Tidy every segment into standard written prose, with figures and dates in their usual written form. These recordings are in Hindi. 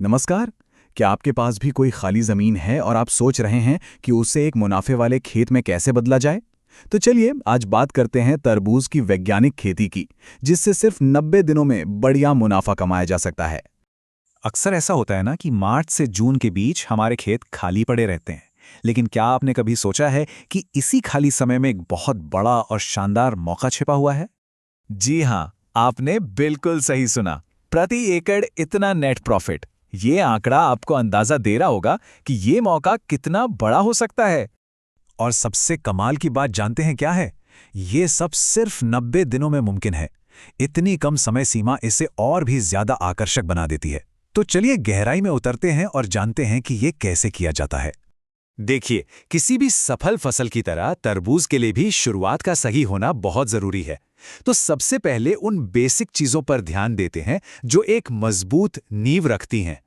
नमस्कार। क्या आपके पास भी कोई खाली जमीन है और आप सोच रहे हैं कि उसे एक मुनाफे वाले खेत में कैसे बदला जाए? तो चलिए आज बात करते हैं तरबूज की वैज्ञानिक खेती की, जिससे सिर्फ 90 दिनों में बढ़िया मुनाफा कमाया जा सकता है। अक्सर ऐसा होता है ना कि मार्च से जून के बीच हमारे खेत खाली पड़े रहते हैं। लेकिन क्या आपने कभी सोचा है कि इसी खाली समय में एक बहुत बड़ा और शानदार मौका छिपा हुआ है? जी हाँ, आपने बिल्कुल सही सुना। प्रति एकड़ इतना नेट प्रॉफिट, ये आंकड़ा आपको अंदाजा दे रहा होगा कि ये मौका कितना बड़ा हो सकता है। और सबसे कमाल की बात जानते हैं क्या है? ये सब सिर्फ 90 दिनों में मुमकिन है। इतनी कम समय सीमा इसे और भी ज्यादा आकर्षक बना देती है। तो चलिए गहराई में उतरते हैं और जानते हैं कि ये कैसे किया जाता है। देखिए, किसी भी सफल फसल की तरह तरबूज के लिए भी शुरुआत का सही होना बहुत जरूरी है। तो सबसे पहले उन बेसिक चीजों पर ध्यान देते हैं जो एक मजबूत नींव रखती हैं।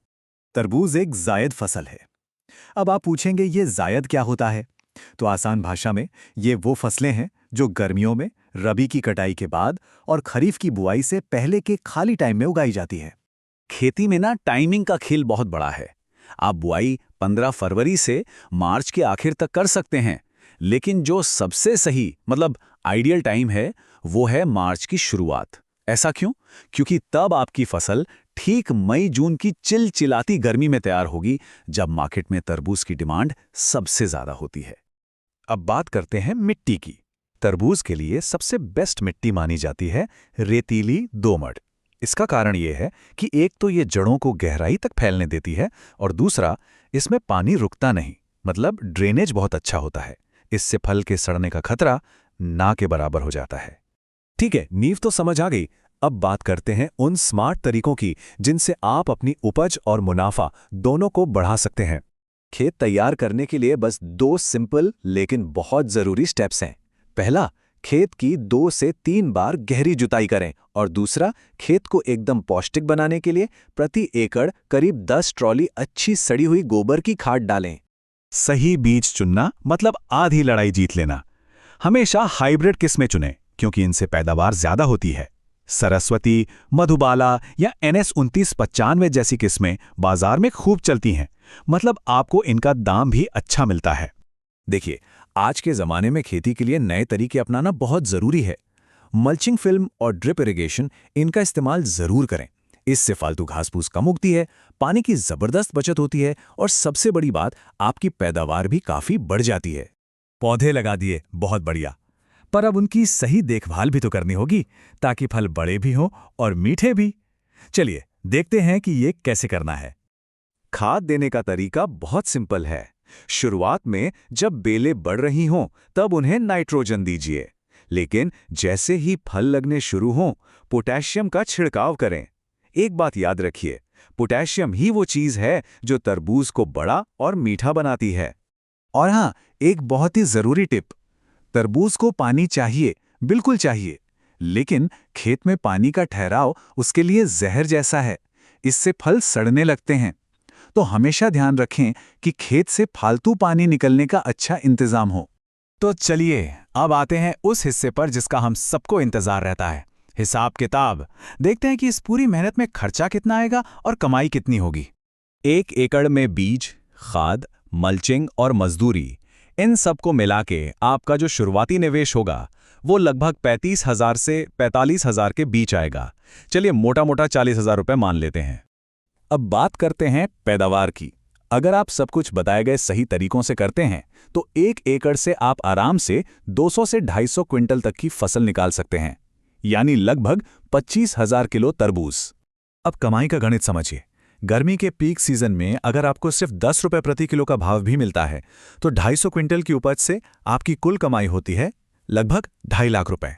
तरबूज एक जायद फसल है। अब आप पूछेंगे ये जायद क्या होता है? तो आसान भाषा में ये वो फसलें हैं जो गर्मियों में रबी की कटाई के बाद और खरीफ की बुआई से पहले के खाली टाइम में उगाई जाती है। खेती में ना टाइमिंग का खेल बहुत बड़ा है। आप बुआई 15 फरवरी से मार्च के आखिर तक कर सकते हैं, लेकिन जो सबसे सही मतलब आइडियल टाइम है वो है मार्च की शुरुआत। ऐसा क्यों? क्योंकि तब आपकी फसल ठीक मई जून की चिलचिलाती गर्मी में तैयार होगी, जब मार्केट में तरबूज की डिमांड सबसे ज्यादा होती है। अब बात करते हैं मिट्टी की। तरबूज के लिए सबसे बेस्ट मिट्टी मानी जाती है रेतीली दोमट। इसका कारण ये है कि एक तो ये जड़ों को गहराई तक फैलने देती है और दूसरा इसमें पानी रुकता नहीं, मतलब ड्रेनेज बहुत अच्छा होता है। इससे फल के सड़ने का खतरा ना के बराबर हो जाता है। ठीक है, नींव तो समझ आ गई। अब बात करते हैं उन स्मार्ट तरीकों की जिनसे आप अपनी उपज और मुनाफा दोनों को बढ़ा सकते हैं। खेत तैयार करने के लिए बस 2 सिंपल लेकिन बहुत जरूरी स्टेप्स हैं। पहला, खेत की 2 से 3 बार गहरी जुताई करें और दूसरा, खेत को एकदम पौष्टिक बनाने के लिए प्रति एकड़ करीब 10 ट्रॉली अच्छी सड़ी हुई गोबर की खाद डालें। सही बीज चुनना मतलब आधी लड़ाई जीत लेना। हमेशा हाइब्रिड किस्में चुनें क्योंकि इनसे पैदावार ज्यादा होती है। सरस्वती, मधुबाला या NS 2995 जैसी किस्में बाजार में खूब चलती हैं, मतलब आपको इनका दाम भी अच्छा मिलता है। देखिए, आज के ज़माने में खेती के लिए नए तरीके अपनाना बहुत ज़रूरी है। मल्चिंग फिल्म और ड्रिप इरिगेशन, इनका इस्तेमाल ज़रूर करें। इससे फालतू घास फूस कम उगती है, पानी की ज़बरदस्त बचत होती है और सबसे बड़ी बात, आपकी पैदावार भी काफ़ी बढ़ जाती है। पौधे लगा दिए, बहुत बढ़िया, पर अब उनकी सही देखभाल भी तो करनी होगी ताकि फल बड़े भी हों और मीठे भी। चलिए देखते हैं कि ये कैसे करना है। खाद देने का तरीका बहुत सिंपल है। शुरुआत में जब बेलें बढ़ रही हों तब उन्हें नाइट्रोजन दीजिए, लेकिन जैसे ही फल लगने शुरू हों पोटेशियम का छिड़काव करें। एक बात याद रखिए, पोटेशियम ही वो चीज़ है जो तरबूज को बड़ा और मीठा बनाती है। और हाँ, एक बहुत ही ज़रूरी टिप, तरबूज को पानी चाहिए, बिल्कुल चाहिए, लेकिन खेत में पानी का ठहराव उसके लिए जहर जैसा है। इससे फल सड़ने लगते हैं। तो हमेशा ध्यान रखें कि खेत से फालतू पानी निकलने का अच्छा इंतजाम हो। तो चलिए अब आते हैं उस हिस्से पर जिसका हम सबको इंतजार रहता है, हिसाब किताब। देखते हैं कि इस पूरी मेहनत में खर्चा कितना आएगा और कमाई कितनी होगी। 1 एकड़ में बीज, खाद, मल्चिंग और मजदूरी, इन सब को मिला के आपका जो शुरुआती निवेश होगा वो लगभग 35,000 से 45,000 के बीच आएगा। चलिए मोटा मोटा 40,000 रुपये मान लेते हैं। अब बात करते हैं पैदावार की। अगर आप सब कुछ बताए गए सही तरीकों से करते हैं तो 1 एकड़ से आप आराम से 200 से 250 क्विंटल तक की फसल निकाल सकते हैं, यानी लगभग 25,000 किलो तरबूज। अब कमाई का गणित समझिए। गर्मी के पीक सीजन में अगर आपको सिर्फ 10 रुपये प्रति किलो का भाव भी मिलता है तो 250 क्विंटल की उपज से आपकी कुल कमाई होती है लगभग 2.5 लाख रुपए।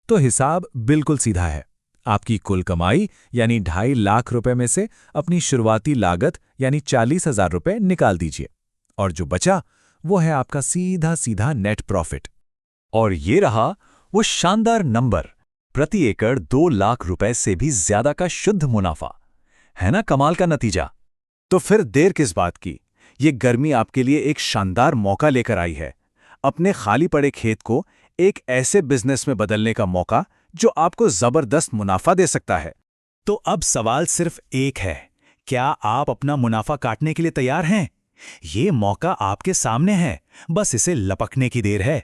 तो हिसाब बिल्कुल सीधा है। आपकी कुल कमाई यानी 2.5 लाख रुपए में से अपनी शुरुआती लागत यानी 40,000 रुपए निकाल दीजिए और जो बचा वो है आपका सीधा सीधा नेट प्रॉफिट। और ये रहा वो शानदार नंबर, प्रति एकड़ 2 लाख रुपए से भी ज्यादा का शुद्ध मुनाफा। है ना कमाल का नतीजा? तो फिर देर किस बात की? ये गर्मी आपके लिए एक शानदार मौका लेकर आई है। अपने खाली पड़े खेत को एक ऐसे बिजनेस में बदलने का मौका जो आपको जबरदस्त मुनाफा दे सकता है। तो अब सवाल सिर्फ एक है क्या आप अपना मुनाफा काटने के लिए तैयार हैं? ये मौका आपके सामने है, बस इसे लपकने की देर है।